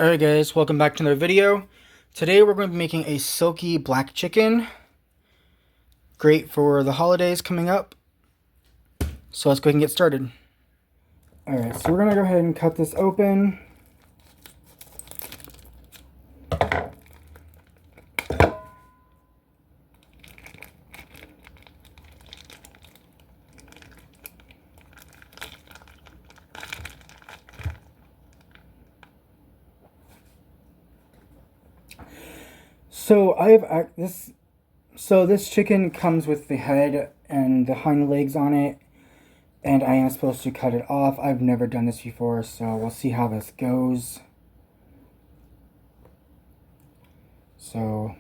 Alright guys, welcome back to another video. Today we're going to be making a silky black chicken. Great for the holidays coming up. So let's go ahead and get started. Alright, so we're going to go ahead and cut this open. So this chicken comes with the head and the hind legs on it, and I am supposed to cut it off. I've never done this before, so we'll see how this goes. So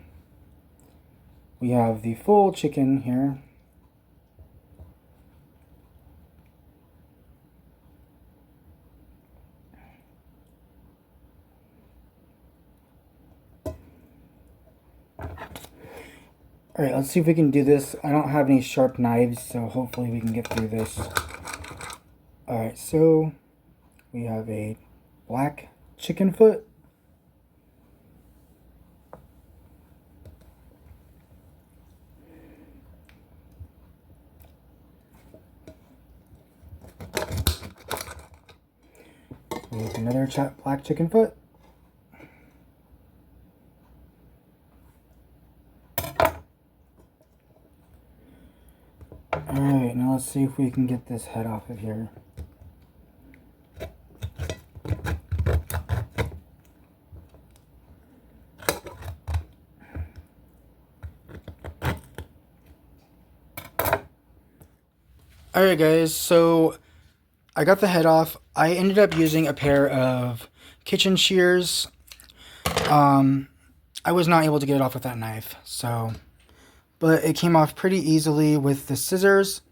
we have the full chicken here. Alright, let's see if we can do this. I don't have any sharp knives, so hopefully we can get through this. Alright, so we have a black chicken foot. We have another black chicken foot. Alright, now let's see if we can get this head off of here. Alright guys, so I got the head off. I ended up using a pair of kitchen shears. I was not able to get it off with that knife, but it came off pretty easily with the scissors.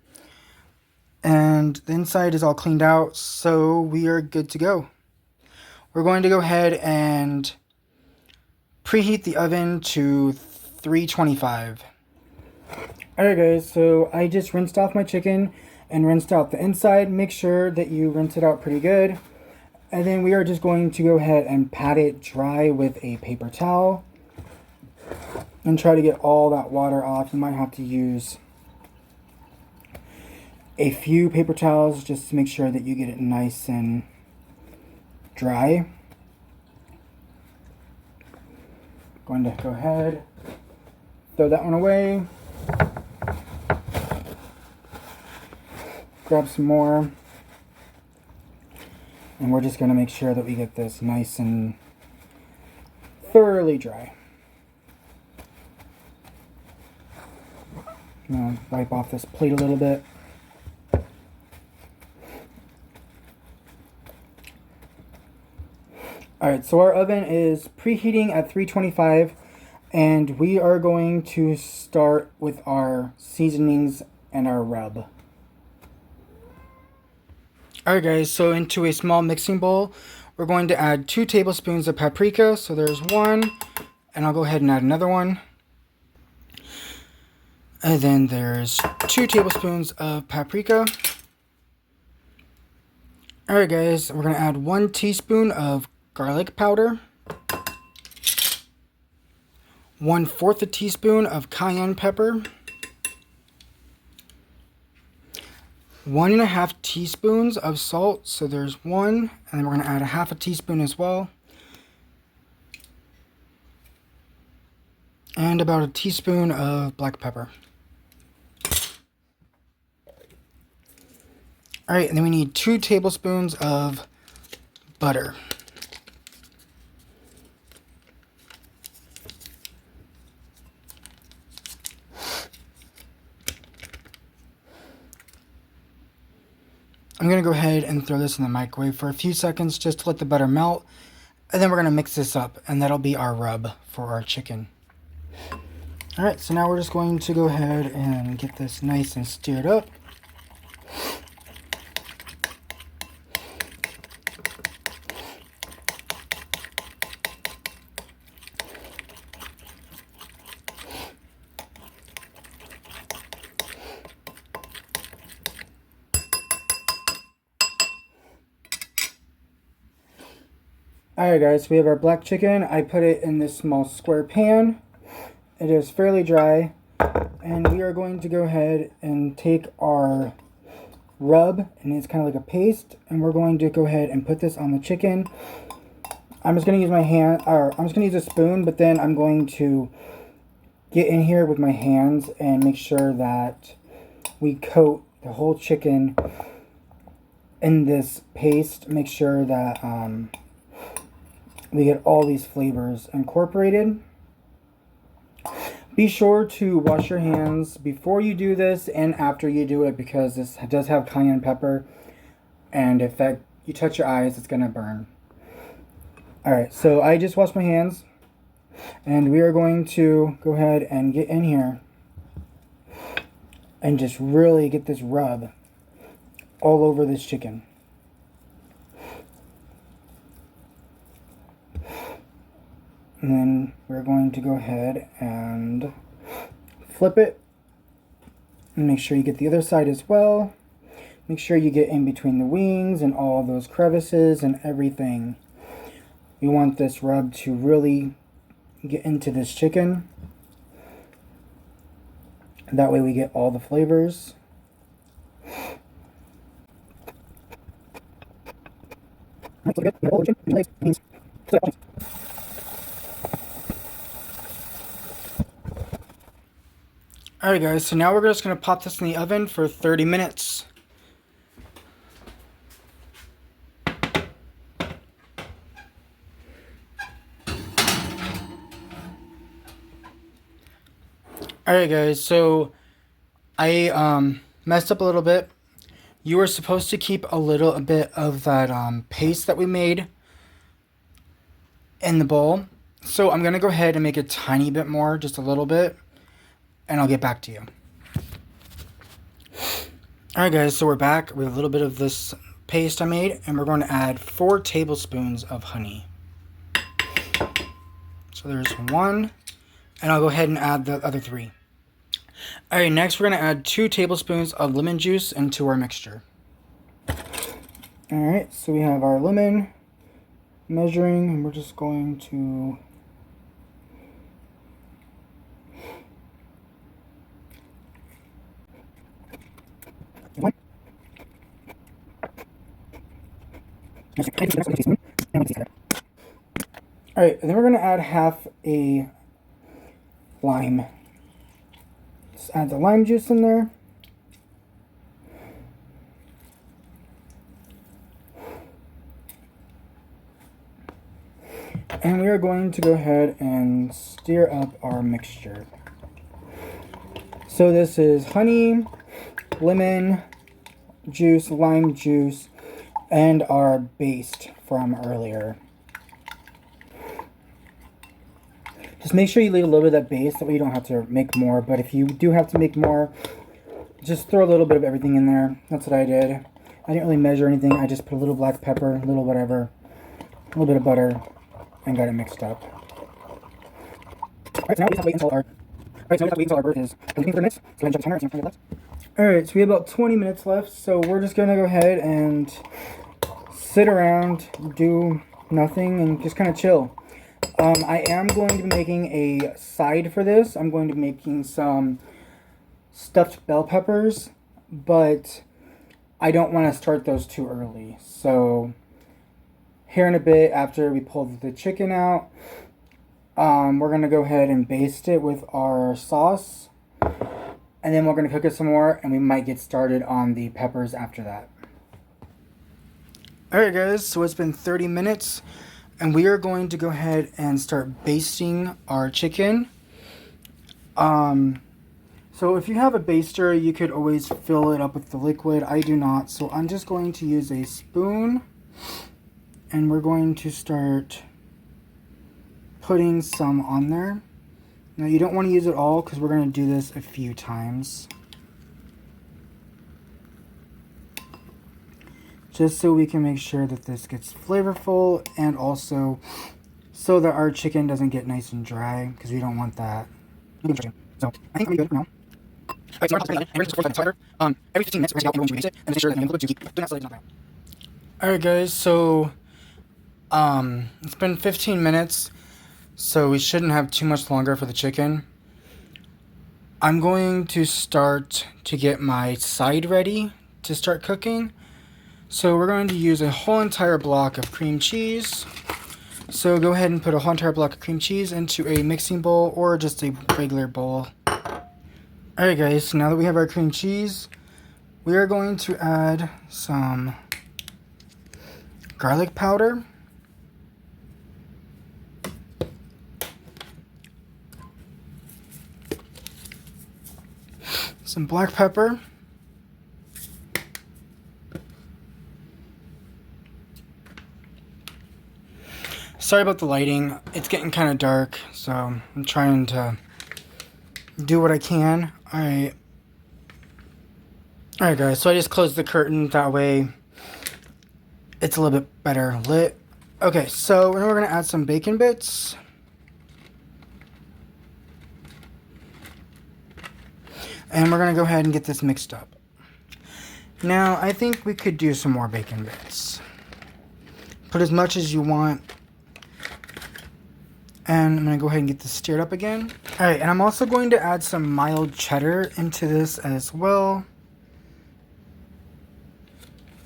And the inside is all cleaned out, so we are good to go. We're going to go ahead and preheat the oven to 325. Alright guys, so I just rinsed off my chicken and rinsed out the inside. Make sure that you rinse it out pretty good. And then we are just going to go ahead and pat it dry with a paper towel. And try to get all that water off. You might have to use a few paper towels just to make sure that you get it nice and dry. Going to go ahead, throw that one away. Grab some more. And we're just going to make sure that we get this nice and thoroughly dry. I'm going to wipe off this plate a little bit. Alright, so our oven is preheating at 325, and we are going to start with our seasonings and our rub. Alright guys, so into a small mixing bowl, we're going to add 2 tablespoons of paprika. So there's one, and I'll go ahead and add another one. And then there's 2 tablespoons of paprika. Alright guys, we're going to add 1 teaspoon of garlic powder. 1/4 a teaspoon of cayenne pepper. 1.5 teaspoons of salt. So there's 1, and then we're going to add 1/2 teaspoon as well. And about a teaspoon of black pepper. Alright, and then we need 2 tablespoons of butter. I'm going to go ahead and throw this in the microwave for a few seconds just to let the butter melt. And then we're going to mix this up, and that'll be our rub for our chicken. Alright, so now we're just going to go ahead and get this nice and stirred up. Alright guys, so we have our black chicken. I put it in this small square pan. It is fairly dry. And we are going to go ahead and take our rub, and it's kind of like a paste, and we're going to go ahead and put this on the chicken. I'm just going to use my hand, or I'm just going to use a spoon, but then I'm going to get in here with my hands and make sure that we coat the whole chicken in this paste. Make sure that we get all these flavors incorporated. Be sure to wash your hands before you do this and after you do it, because this does have cayenne pepper, and if you touch your eyes, it's gonna burn. Alright, so I just washed my hands, and we are going to go ahead and get in here and just really get this rub all over this chicken. And then we're going to go ahead and flip it. And make sure you get the other side as well. Make sure you get in between the wings and all those crevices and everything. We want this rub to really get into this chicken. That way we get all the flavors. Alright guys, so now we're just going to pop this in the oven for 30 minutes. Alright guys, so I messed up a little bit. You were supposed to keep a little bit of that paste that we made in the bowl. So I'm going to go ahead and make a tiny bit more, just a little bit. And I'll get back to you. Alright guys, so we're back with a little bit of this paste I made, and we're going to add 4 tablespoons of honey. So there's 1, and I'll go ahead and add the other 3. Alright, next we're going to add 2 tablespoons of lemon juice into our mixture. Alright, so we have our lemon measuring, and we're just going to Alright, and then we're going to add half a lime. Just add the lime juice in there. And we are going to go ahead and stir up our mixture. So this is honey, lemon juice, lime juice, and our baste from earlier. Just make sure you leave a little bit of that base, that way you don't have to make more. But if you do have to make more, just throw a little bit of everything in there. That's what I did. I didn't really measure anything. I just put a little black pepper, a little whatever, a little bit of butter, and got it mixed up. Alright, so now we have to wait until our bird is looking for minutes. So go ahead and check the timer and see how much left. Alright, so we have about 20 minutes left. So we're just going to go ahead and sit around, do nothing, and just kind of chill. I am going to be making a side for this. I'm going to be making some stuffed bell peppers, but I don't want to start those too early. So here in a bit, after we pull the chicken out, we're going to go ahead and baste it with our sauce. And then we're going to cook it some more, and we might get started on the peppers after that. Alright guys, so it's been 30 minutes. And we are going to go ahead and start basting our chicken. So if you have a baster, you could always fill it up with the liquid. I do not, so I'm just going to use a spoon. And we're going to start putting some on there. Now you don't want to use it all, because we're going to do this a few times. Just so we can make sure that this gets flavorful, and also so that our chicken doesn't get nice and dry, because we don't want that. So I think we're good for now. Alright, so we're going to timer. Every 15 minutes, we're going to baste it, and make sure that the liquid to keep doing that so it's not brown. Alright guys, so It's been 15 minutes, so we shouldn't have too much longer for the chicken. I'm going to start to get my side ready to start cooking. So we're going to use a whole entire block of cream cheese. So go ahead and put a whole entire block of cream cheese into a mixing bowl or just a regular bowl. Alright guys, so now that we have our cream cheese, we are going to add some garlic powder. Some black pepper. Sorry about the lighting. It's getting kind of dark, so I'm trying to do what I can. Alright guys, so I just closed the curtain, that way it's a little bit better lit. Okay, so now we're going to add some bacon bits. And we're going to go ahead and get this mixed up. Now, I think we could do some more bacon bits. Put as much as you want. And I'm going to go ahead and get this stirred up again. Alright, and I'm also going to add some mild cheddar into this as well.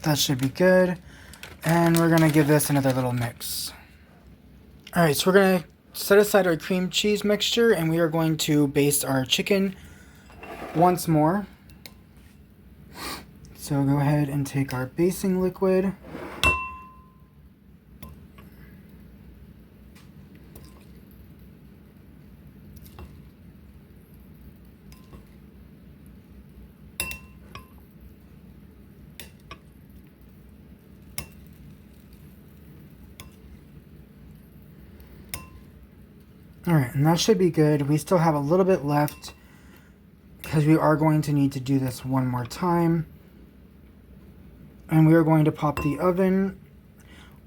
That should be good. And we're going to give this another little mix. Alright, so we're going to set aside our cream cheese mixture and we are going to baste our chicken once more. So go ahead and take our basting liquid. Alright, and that should be good. We still have a little bit left because we are going to need to do this one more time. And we are going to pop the oven.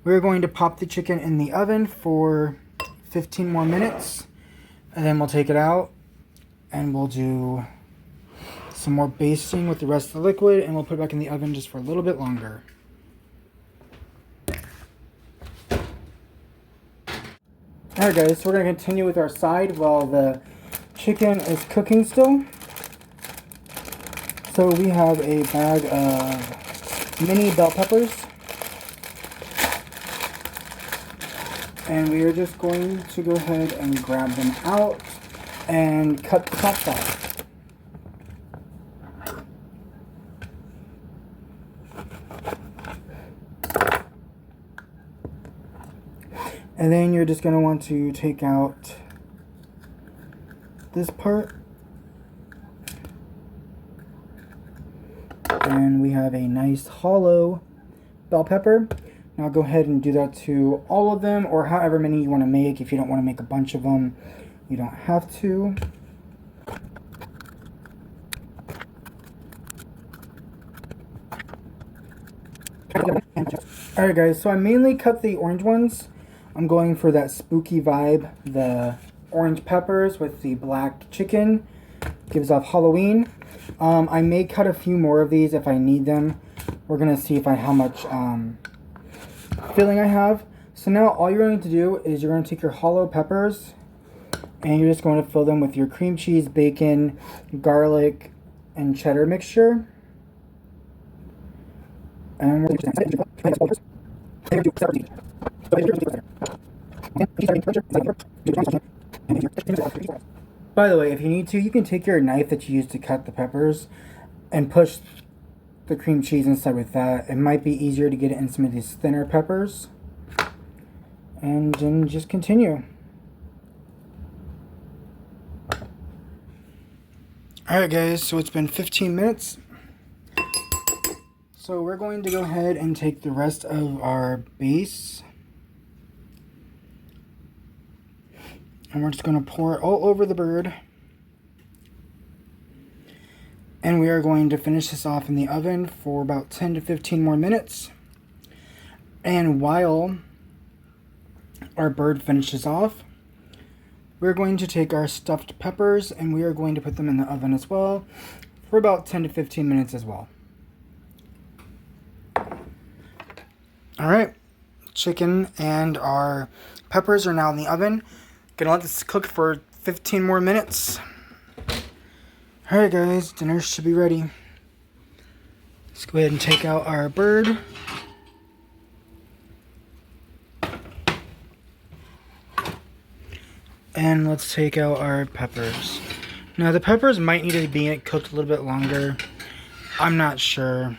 We're going to pop the chicken in the oven for 15 more minutes. And then we'll take it out and we'll do some more basting with the rest of the liquid and we'll put it back in the oven just for a little bit longer. Alright guys, so we're going to continue with our side while the chicken is cooking still. So we have a bag of mini bell peppers. And we are just going to go ahead and grab them out and cut the tops off. And then you're just going to want to take out this part. And we have a nice hollow bell pepper. Now go ahead and do that to all of them or however many you want to make. If you don't want to make a bunch of them, you don't have to. Alright guys, so I mainly cut the orange ones. I'm going for that spooky vibe. The orange peppers with the black chicken gives off Halloween. I may cut a few more of these if I need them. We're going to see how much filling I have. So now all you're going to do is you're going to take your hollow peppers and you're just going to fill them with your cream cheese, bacon, garlic, and cheddar mixture. And we're by the way, if you need to, you can take your knife that you used to cut the peppers and push the cream cheese inside with that. It might be easier to get it in some of these thinner peppers. And then just continue. Alright guys, so it's been 15 minutes. So we're going to go ahead and take the rest of our base. And we're just going to pour it all over the bird. And we are going to finish this off in the oven for about 10 to 15 more minutes. And while our bird finishes off, we're going to take our stuffed peppers and we are going to put them in the oven as well for about 10 to 15 minutes as well. Alright, chicken and our peppers are now in the oven. Gonna let this cook for 15 more minutes. Alright guys, dinner should be ready. Let's go ahead and take out our bird. And let's take out our peppers. Now the peppers might need to be cooked a little bit longer. I'm not sure.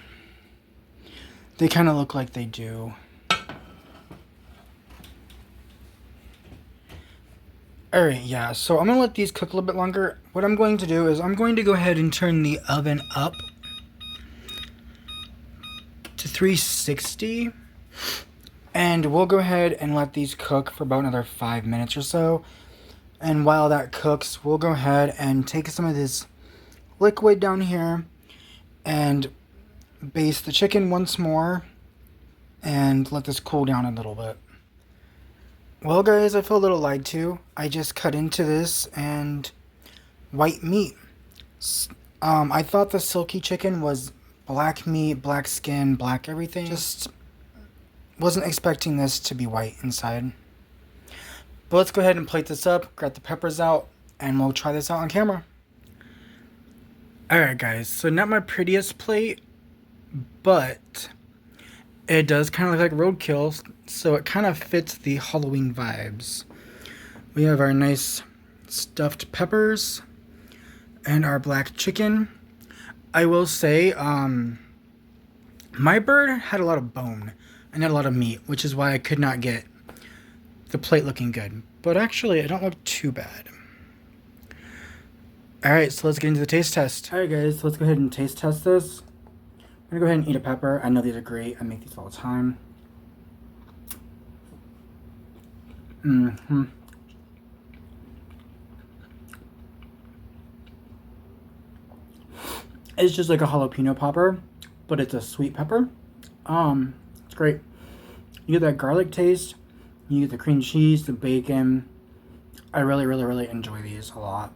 They kind of look like they do. Alright, yeah, so I'm going to let these cook a little bit longer. What I'm going to do is I'm going to go ahead and turn the oven up to 360. And we'll go ahead and let these cook for about another 5 minutes or so. And while that cooks, we'll go ahead and take some of this liquid down here and baste the chicken once more and let this cool down a little bit. Well guys, I feel a little lied to. I just cut into this and white meat. I thought the Silkie chicken was black meat, black skin, black everything. Just wasn't expecting this to be white inside. But let's go ahead and plate this up, grab the peppers out, and we'll try this out on camera. Alright guys, so not my prettiest plate, but it does kind of look like roadkill, so it kind of fits the Halloween vibes. We have our nice stuffed peppers and our black chicken. I will say, my bird had a lot of bone and had a lot of meat, which is why I could not get the plate looking good. But actually, it don't look too bad. Alright, so let's get into the taste test. Alright guys, so let's go ahead and taste test this. I'm going to go ahead and eat a pepper. I know these are great. I make these all the time. It's just like a jalapeno popper, but it's a sweet pepper. It's great. You get that garlic taste. You get the cream cheese, the bacon. I really enjoy these a lot.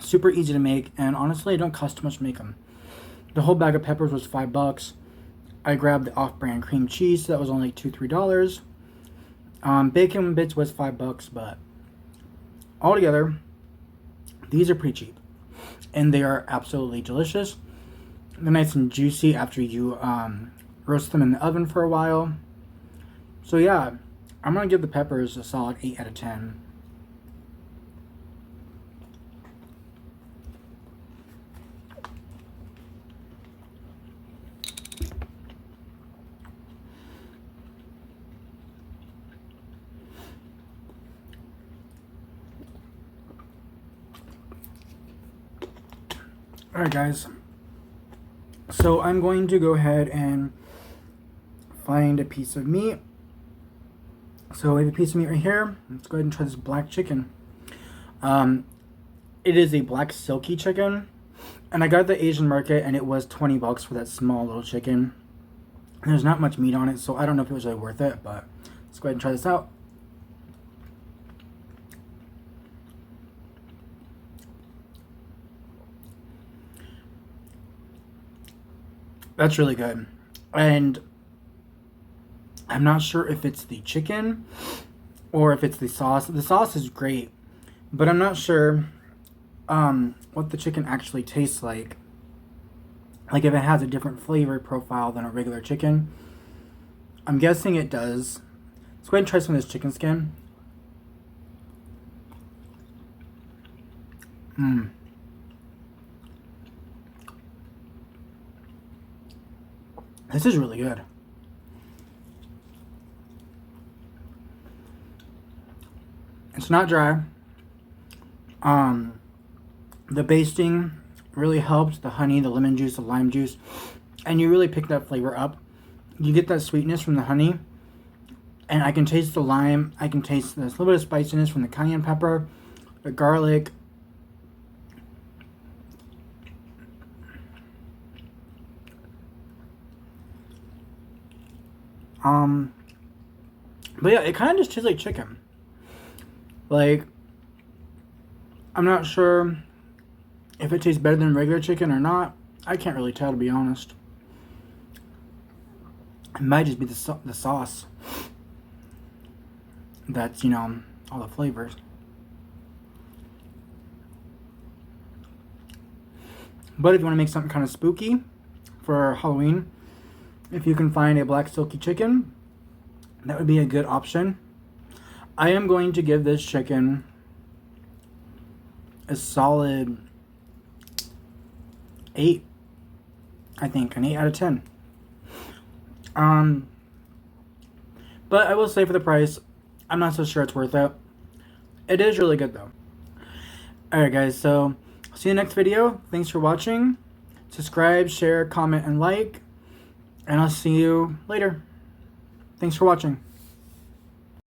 Super easy to make, and honestly, it don't cost too much to make them. The whole bag of peppers was $5. I grabbed the off-brand cream cheese, so that was only $2-3. Bacon bits was $5, but altogether, these are pretty cheap, and they are absolutely delicious. They're nice and juicy after you roast them in the oven for a while. So yeah, I'm gonna give the peppers a solid 8 out of 10. Alright guys, so I'm going to go ahead and find a piece of meat. So I have a piece of meat right here. Let's go ahead and try this black chicken. It is a black Silkie chicken, and I got the Asian market, and it was $20 for that small little chicken. And there's not much meat on it, so I don't know if it was really worth it, but let's go ahead and try this out. That's really good. And I'm not sure if it's the chicken or if it's the sauce. The sauce is great, but I'm not sure what the chicken actually tastes like. Like if it has a different flavor profile than a regular chicken. I'm guessing it does. Let's go ahead and try some of this chicken skin. This is really good. It's not dry. The basting really helped. The honey, the lemon juice, the lime juice. And you really pick that flavor up. You get that sweetness from the honey. And I can taste the lime. I can taste this little bit of spiciness from the cayenne pepper, the garlic. But yeah, it kind of just tastes like chicken. Like, I'm not sure if it tastes better than regular chicken or not. I can't really tell, to be honest. It might just be the sauce that's, you know, all the flavors. But if you want to make something kind of spooky for Halloween, if you can find a black silky chicken, that would be a good option. I am going to give this chicken a solid 8. I think an 8 out of 10. But I will say for the price, I'm not so sure it's worth it. It is really good though. Alright guys, so see you in the next video. Thanks for watching. Subscribe, share, comment, and like. And I'll see you later. Thanks for watching.